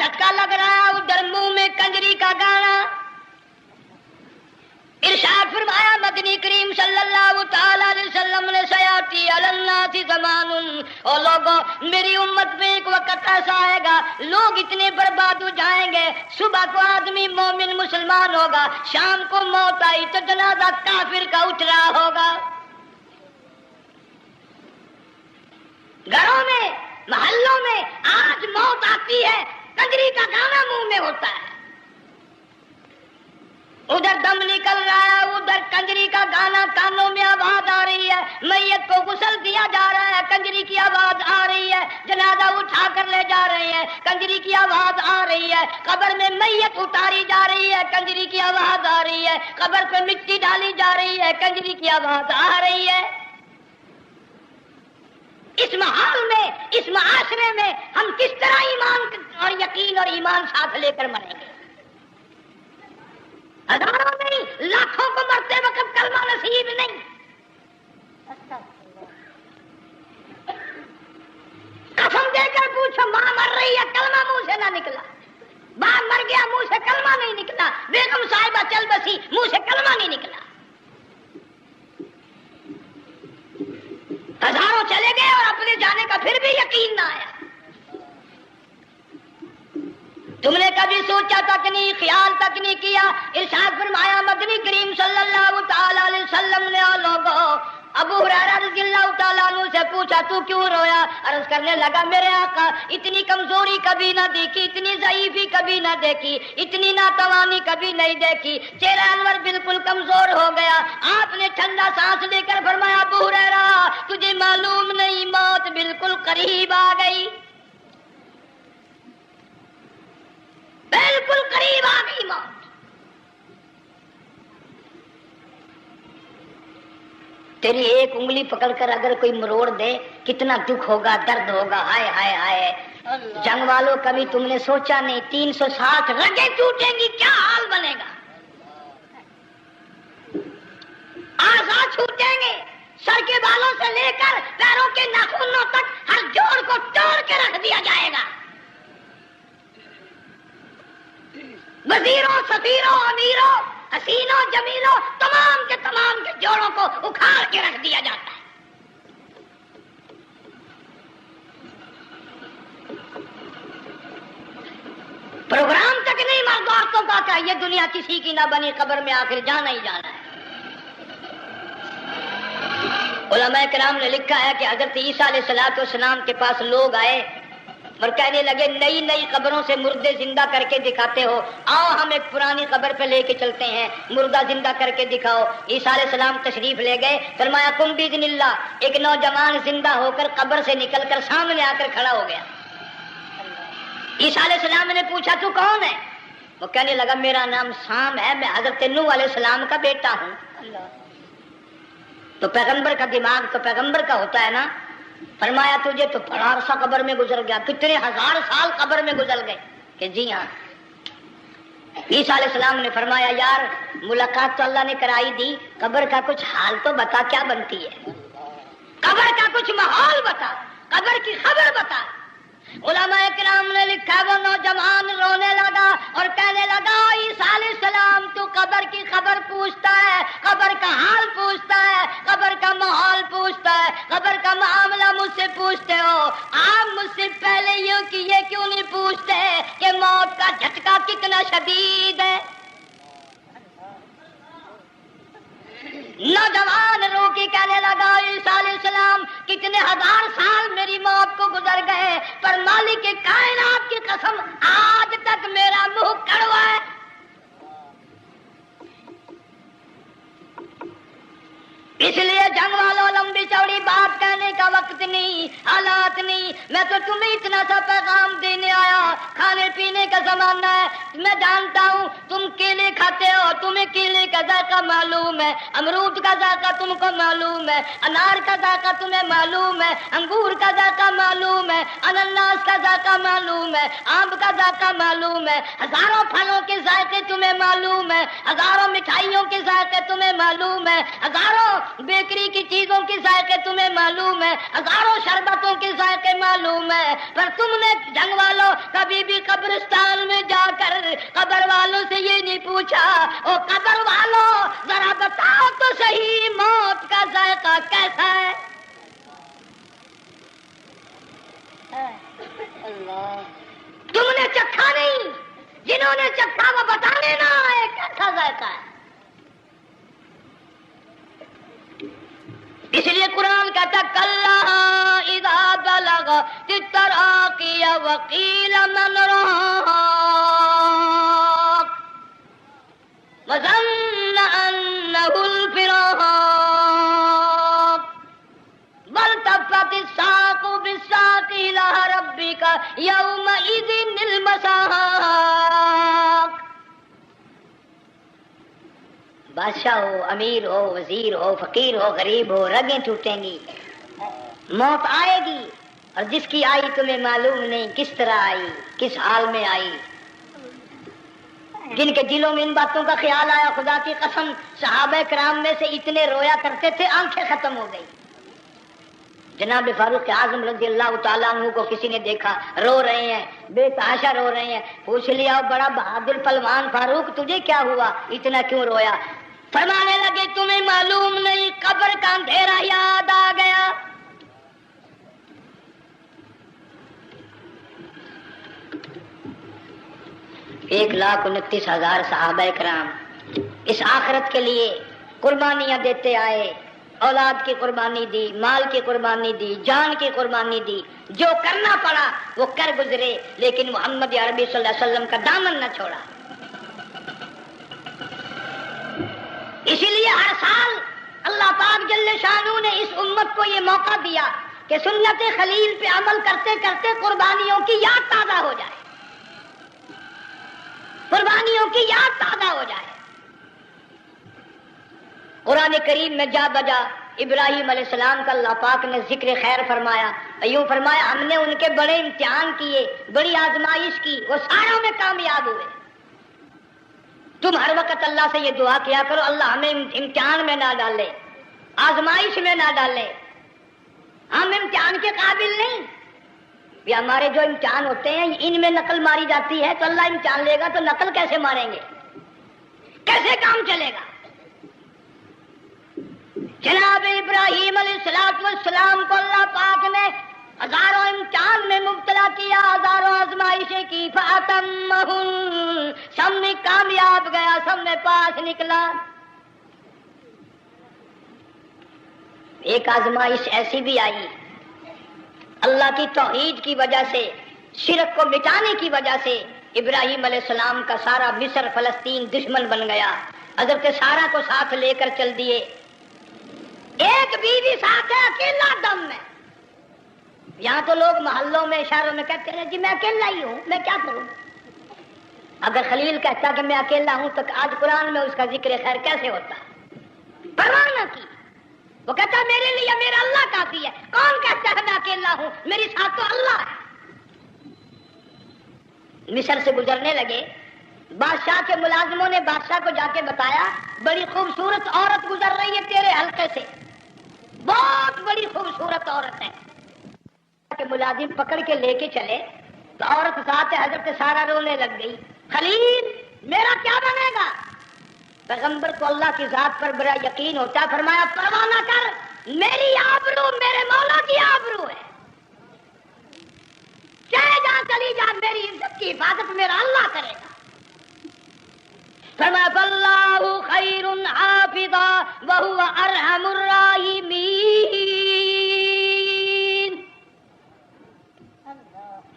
جھٹکا لگ رہا ہے ادھر منہ میں کنجری کا گانا. ارشاد فرمایا مدنی کریم صلی اللہ تعالی علیہ وسلم نے سیاتی علی الناس زمان، اور لوگوں میری امت میں ایک وقت ایسا آئے گا لوگ اتنے برباد ہو جائیں گے، صبح کو آدمی مومن مسلمان ہوگا، شام کو موت آئی تو جنازہ کافر کا اٹھ رہا ہوگا. گھروں میں محلوں میں آج موت آتی ہے، کنجری کا گانا منہ میں ہوتا ہے، ادھر دم نکل رہا ہے، ادھر کنجری کا گانا کانوں میں آواز آ رہی ہے، میت کو غسل دیا جا رہا ہے، کنجری کی آواز آ رہی ہے، جنازہ اٹھا کر لے جا رہے ہیں، کنجری کی آواز آ رہی ہے، قبر میں میت اتاری جا رہی ہے، کنجری کی آواز آ رہی ہے، قبر پہ مٹی ڈالی جا رہی ہے، کنجری کی آواز آ رہی ہے. اس ماحول میں، اس معاشرے میں ہم کس طرح ایمان اور یقین اور ایمان ساتھ لے کر مریں گے؟ ہزاروں نہیں لاکھوں کو مرتے وقت کلمہ نصیب نہیں. قسم دے کر پوچھو، ماں مر رہی ہے کلمہ منہ سے نہ نکلا، باپ مر گیا منہ سے کلمہ نہیں نکلا، بیگم صاحبہ چل بسی منہ سے کلمہ نہیں نکلا. ہزاروں چلے گئے اور اپنے جانے کا پھر بھی یقین نہ آیا. تم نے کبھی سوچا تک نہیں، خیال تک نہیں کیا. ارشاد فرمایا مدنی کریم صلی اللہ تعالی علیہ وسلم نے لوگوں ابو ہریرہ رضی اللہ تعالیٰ عنہ سے پوچھا تو کیوں رویا؟ عرض کرنے لگا میرے آقا اتنی کمزوری کبھی نہ دیکھی، اتنی ضعیفی کبھی نہ دیکھی، اتنی ناتوانی کبھی نہیں دیکھی. چہرہ انور بالکل کمزور ہو گیا. آپ نے ٹھنڈا سانس لے کر فرمایا ابو ہریرہ تجھے معلوم نہیں موت بالکل قریب آ گئی، بالکل قریب آ گئی موت. تیری ایک انگلی پکڑ کر اگر کوئی مروڑ دے کتنا دکھ ہوگا، درد ہوگا. ہائے ہائے ہائے. جنگ والوں کبھی تم نے سوچا نہیں 360 رگیں ٹوٹیں گی کیا حال بنے گا، اعضاء چھوٹیں گے، سر کے بالوں سے لے کر پیروں کے ناخنوں تک ہر جوڑ کو توڑ کے رکھ دیا جائے گا. وزیروں، سفیروں، امیروں، حسینوں، جمیلوں، تمام کے جوڑوں کو اکھاڑ کے رکھ دیا جاتا ہے. پروگرام تک نہیں مرد عورتوں کا کہ یہ دنیا کسی کی نہ بنی، قبر میں آخر جانا ہی جانا ہے. علماء کرام نے لکھا ہے کہ حضرت عیسیٰ علیہ السلام کے پاس لوگ آئے اور کہنے لگے نئی نئی قبروں سے مردے زندہ کر کے دکھاتے ہو، آؤ ہم ایک پرانی قبر پہ لے کے چلتے ہیں، مردہ زندہ کر کے دکھاؤ. عیسیٰ علیہ السلام تشریف لے گئے، فرمایا قم باذن اللہ. ایک نوجوان زندہ ہو کر قبر سے نکل کر سامنے آ کر کھڑا ہو گیا. عیسیٰ علیہ السلام نے پوچھا تو کون ہے؟ وہ کہنے لگا میرا نام سام ہے، میں حضرت نوح علیہ السلام کا بیٹا ہوں. تو پیغمبر کا دماغ تو پیغمبر کا ہوتا ہے نا. فرمایا تجھے تو بڑا عرصہ قبر میں گزر گیا، کتنے ہزار سال قبر میں گزر گئے. کہ جی ہاں. عیسیٰ علیہ السلام نے فرمایا یار ملاقات تو اللہ نے کرائی دی، قبر کا کچھ حال تو بتا کیا بنتی ہے، قبر کا کچھ ماحول بتا، قبر کی خبر بتا. علماء کرام نے لکھا وہ نوجوان رونے لگا اور کہنے لگا عیسیٰ علیہ السلام تو قبر کی خبر پوچھتا ہے، قبر کا حال پوچھتا ہے، قبر کا ماحول پوچھتا ہے، قبر کا معاملہ مجھ سے پوچھتے ہو، آپ مجھ سے پہلے یہ کیوں نہیں پوچھتے کہ موت کا جھٹکا کتنا شدید ہے. نوجوان رو کے کہنے لگا عیسیٰ علیہ السلام کتنے ہزار سال میری موت کو گزر گئے پر مالک کائنات کی قسم آج تک میرا منہ کڑوا ہے. اس لیے جنگ والوں لمبی چوڑی بات کہنے کا وقت نہیں، حالات نہیں. میں تو تمہیں اتنا سا پیغام دینے آیا، کھانے پینے کا زمانہ ہے. میں جانتا ہوں تم کیلے کھاتے ہو، تمہیں کیلے کا ذائقہ معلوم ہے، امرود کا ذائقہ تم کو معلوم ہے، انار کا ذائقہ تمہیں معلوم ہے، انگور کا ذائقہ معلوم ہے، انناس کا ذائقہ معلوم ہے، آم کا ذائقہ معلوم ہے، ہزاروں پھلوں کے ذائقے تمہیں معلوم ہے، ہزاروں مٹھائیوں کے ذائقے تمہیں معلوم ہے، ہزاروں بیکری کی چیزوں کے ذائقے تمہیں معلوم ہے، ہزاروں شربتوں کے ذائقے معلوم ہے. پر تم نے جنگ والوں کبھی بھی قبر قبرستان میں جا کر قبر والوں سے یہ نہیں پوچھا او قبر والوں ذرا بتاؤ تو صحیح موت کا ذائقہ کیسا ہے؟ اللہ تم نے چکھا نہیں، جنہوں نے چکھا وہ بتانے نہ آئے کیسا ذائقہ ہے۔ اس لیے قرآن کہتا کلا اذا بلغت التراقی وقیل من راق وظن انہ الفراق والتفت الساق بالساق الى ربک یومئذ المساق۔ بادشاہ ہو، امیر ہو، وزیر ہو، فقیر ہو، غریب ہو، رگیں ٹوٹیں گی، موت آئے گی، اور جس کی آئی تمہیں معلوم نہیں کس طرح آئی، کس حال میں آئی۔ جن کے دلوں میں ان باتوں کا خیال آیا، خدا کی قسم صحابہ کرام میں سے اتنے رویا کرتے تھے آنکھیں ختم ہو گئی۔ جناب فاروق اعظم رضی اللہ تعالیٰ عنہ کو کسی نے دیکھا رو رہے ہیں، بے تحاشا رو رہے ہیں، پوچھ لیا بڑا بہادر پہلوان فاروق تجھے کیا ہوا، اتنا کیوں رویا؟ فرمانے لگے تمہیں معلوم نہیں قبر کا اندھیرا یاد آ گیا۔ 1,29,000 صحابہ کرام اس آخرت کے لیے قربانیاں دیتے آئے، اولاد کی قربانی دی، مال کی قربانی دی، جان کی قربانی دی، جو کرنا پڑا وہ کر گزرے، لیکن محمد عربی صلی اللہ علیہ وسلم کا دامن نہ چھوڑا۔ اسی لیے ہر سال اللہ پاک جل شانہ نے اس امت کو یہ موقع دیا کہ سنت خلیل پہ عمل کرتے کرتے قربانیوں کی یاد تازہ ہو جائے، قربانیوں کی یاد تازہ ہو جائے۔ قرآن کریم میں جا بجا ابراہیم علیہ السلام کا اللہ پاک نے ذکر خیر فرمایا، یوں فرمایا ہم نے ان کے بڑے امتحان کیے، بڑی آزمائش کی، وہ ساروں میں کامیاب ہوئے۔ تم ہر وقت اللہ سے یہ دعا کیا کرو اللہ ہمیں امتحان میں نہ ڈالے، آزمائش میں نہ ڈالے، ہم امتحان کے قابل نہیں۔ یہ ہمارے جو امتحان ہوتے ہیں ان میں نقل ماری جاتی ہے، تو اللہ امتحان لے گا تو نقل کیسے ماریں گے، کیسے کام چلے گا؟ جناب ابراہیم علیہ السلام کو اللہ پاک نے ہزاروں امتحان میں مبتلا کیا، ہزاروں آزمائشیں کی، فَأَتَمَّهُنْ سب میں کامیاب گیا، سب میں پاس نکلا۔ ایک آزمائش ایسی بھی آئی اللہ کی توحید کی وجہ سے، شرک کو مٹانے کی وجہ سے ابراہیم علیہ السلام کا سارا مصر فلسطین دشمن بن گیا، حضرت سارا کو ساتھ لے کر چل دیے، ایک بیوی ساتھ ہے اکیلا دم میں۔ یہاں تو لوگ محلوں میں شہروں میں کہتے ہیں جی میں اکیلا ہی ہوں، میں کیا کروں؟ اگر خلیل کہتا کہ میں اکیلا ہوں تو آج قرآن میں اس کا ذکر خیر کیسے ہوتا؟ پرواہ نہ کی، وہ کہتا میرے لیے میرا اللہ کافی ہے۔ کون کہتا ہے میں اکیلا ہوں؟ میری ساتھ تو اللہ ہے۔ مصر سے گزرنے لگے، بادشاہ کے ملازموں نے بادشاہ کو جا کے بتایا بڑی خوبصورت عورت گزر رہی ہے تیرے حلقے سے، بہت بڑی خوبصورت عورت ہے۔ کہ ملازم پکڑ کے لے کے چلے تو عورت ساتھ حضرت سارا رونے لگ گئی، خلیل میرا کیا بنے گا؟ پیغمبر کو اللہ کی ذات پر بڑا یقین ہوتا ہے، فرمایا پرواہ نہ کر، میری آبرو میرے مولا کی آبرو ہے، چاہے جہاں چلی جا میری عزت کی حفاظت میرا اللہ کرے گا۔ فرمایا فاللہ خیر حافظا وہو ارحم الراحمین۔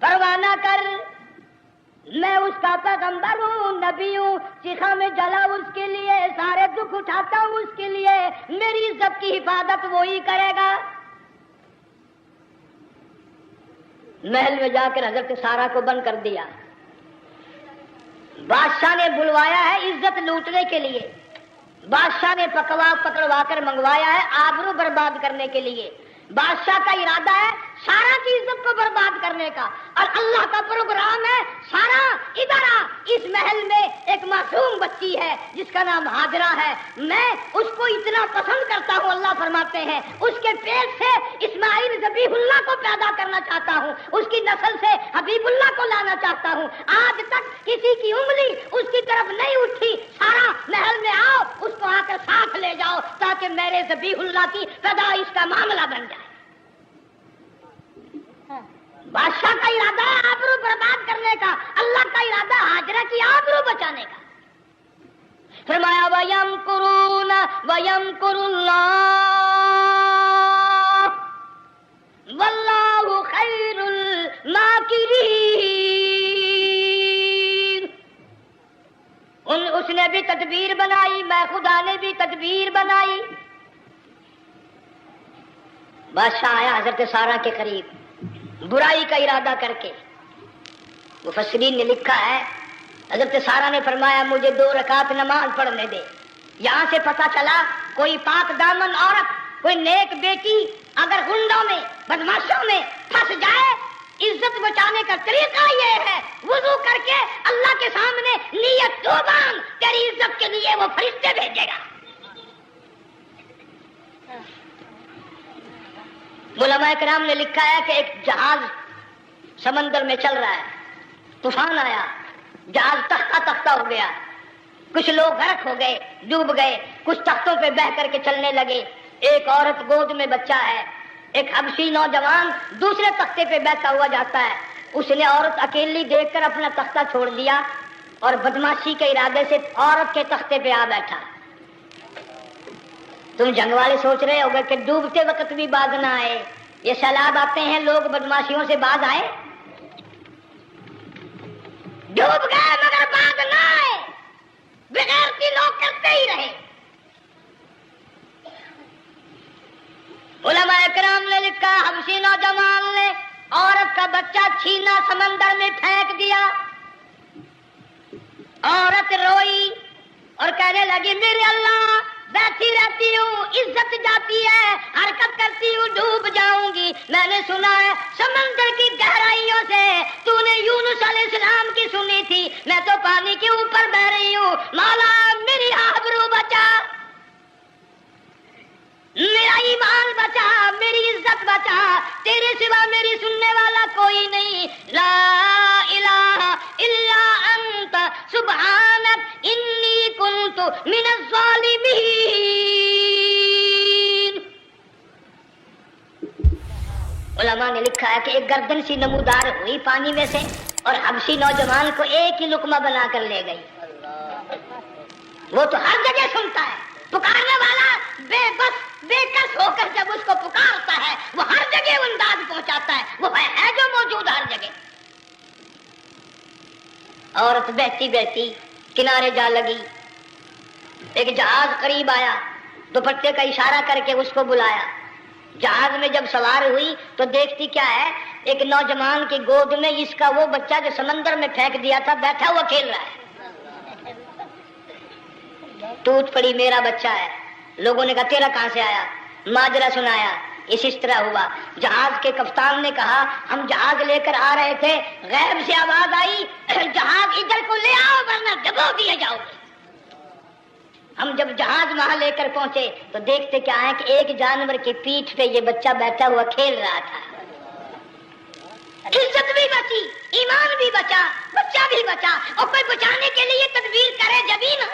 پرواہ نہ کر، میں اس کا پیغمبر ہوں، نبی ہوں، چیخا میں جلا اس کے لیے، سارے دکھ اٹھاتا ہوں اس کے لیے، میری عزت کی حفاظت وہی کرے گا۔ محل میں جا کر حضرت سارا کو بند کر دیا، بادشاہ نے بلوایا ہے عزت لوٹنے کے لیے، بادشاہ نے پکڑوا کر منگوایا ہے آبرو برباد کرنے کے لیے۔ بادشاہ کا ارادہ ہے سارا کی عزت کو برباد کرنے کا، اور اللہ کا پروگرام ہے سارا ادھر آ، اس محل میں ایک معصوم بچی ہے جس کا نام ہاجرہ ہے، میں اس کو اتنا پسند کرتا ہوں، اللہ فرماتے ہیں اس کے پیٹ سے اسماعیل ذبیح اللہ کو پیدا کرنا چاہتا ہوں، اس کی نسل سے حبیب اللہ کو لانا چاہتا ہوں۔ آج تک کسی کی انگلی اس کی طرف نہیں اٹھی، سارا محل میں آؤ، اس کو آ کر ساتھ لے جاؤ تاکہ میرے ذبیح اللہ کی پیدائش کا معاملہ بن جائے۔ بادشاہ کا ارادہ ہے آبرو برباد کرنے کا، اللہ کا ارادہ ہاجرہ کی آبرو بچانے کا۔ فرمایا وَيَمْكُرُونَ وَيَمْكُرُ اللَّهُ وَاللَّهُ خَيْرُ الْمَاكِرِينَ۔ اس نے بھی تدبیر بنائی، میں خدا نے بھی تدبیر بنائی۔ بادشاہ آیا حضرت سارہ کے قریب برائی کا ارادہ کر کے۔ مفسرین نے لکھا ہے حضرت سارہ نے فرمایا مجھے 2 رکعت نماز پڑھنے دے۔ یہاں سے پتہ چلا کوئی پاک دامن عورت، کوئی نیک بیٹی اگر گنڈوں میں بدماشوں میں پھنس جائے، عزت بچانے کا طریقہ یہ ہے وضو کر کے اللہ کے سامنے نیت توبان، تیری عزت کے لیے وہ فرشتے بھیجے گا۔ علماء کرام نے لکھا ہے کہ ایک جہاز سمندر میں چل رہا ہے، طوفان آیا، جہاز تختہ تختہ ہو گیا، کچھ لوگ غرق ہو گئے، ڈوب گئے، کچھ تختوں پہ بہ کر کے چلنے لگے۔ ایک عورت گود میں بچہ ہے، ایک حبشی نوجوان دوسرے تختے پہ بیٹھا ہوا جاتا ہے۔ اس نے عورت اکیلی دیکھ کر اپنا تختہ چھوڑ دیا اور بدماشی کے ارادے سے عورت کے تختے پہ آ بیٹھا۔ تم جنگ والے سوچ رہے ہوگے کہ ڈوبتے وقت بھی باز نہ آئے، یہ سیلاب آتے ہیں لوگ بدماشیوں سے باز آئے؟ ڈوب گئے مگر باز نہ آئے، بغیرتی لوگ کرتے ہی رہے۔ علماء کرام نے لکھا حبشی نوجوان نے عورت کا بچہ چھینا، سمندر میں پھینک دیا۔ عورت روئی اور کہنے لگی میرے اللہ، بیٹھی رہتی ہوں، عزت جاتی ہے، حرکت کرتی ہوں، ڈوب جاؤں گی۔ میں نے سنا ہے سمندر کی گہرائیوں سے تو نے یونس علیہ السلام کی سنی تھی، میں تو پانی کے اوپر بہ رہی ہوں، مولا میری آبرو بچا، میرا ایمان بچا، میری عزت بچا، تیرے سوا میری سننے والا کوئی نہیں، لا الہ الا انت سبحانک انی کنت من الظالمین۔ علماء نے لکھا ہے کہ ایک گردن سی نمودار ہوئی پانی میں سے اور حبشی نوجوان کو ایک ہی لقمہ بنا کر لے گئی۔ وہ تو ہر جگہ سنتا ہے، پکارنے والا بے بس بے کس ہو کر جب اس کو پکارتا ہے وہ ہر جگہ انداز پہنچاتا ہے، وہ ہے جو موجود ہر جگہ۔ عورت بہتی بہتی کنارے جا لگی، ایک جہاز قریب آیا، دوپٹے کا اشارہ کر کے اس کو بلایا۔ جہاز میں جب سوار ہوئی تو دیکھتی کیا ہے، ایک نوجوان کی گود میں اس کا وہ بچہ جو سمندر میں پھینک دیا تھا بیٹھا ہوا کھیل رہا ہے۔ ٹوٹ پڑی میرا بچہ ہے۔ لوگوں نے کہا تیرا کہاں سے آیا؟ ماجرا سنایا، اس طرح ہوا۔ جہاز کے کپتان نے کہا ہم جہاز لے کر آ رہے تھے، غیب سے آواز آئی جہاز ادھر کو لے آؤ ورنہ ڈبو دیے جاؤ گے۔ ہم جب جہاز وہاں لے کر پہنچے تو دیکھتے کیا ہے کہ ایک جانور کی پیٹھ پہ یہ بچہ بیٹھا ہوا کھیل رہا تھا۔ عزت بھی بچی، ایمان بھی بچا، بچہ بھی بچا، اور کوئی بچانے کے لیے تدبیر کرے جبھی نا۔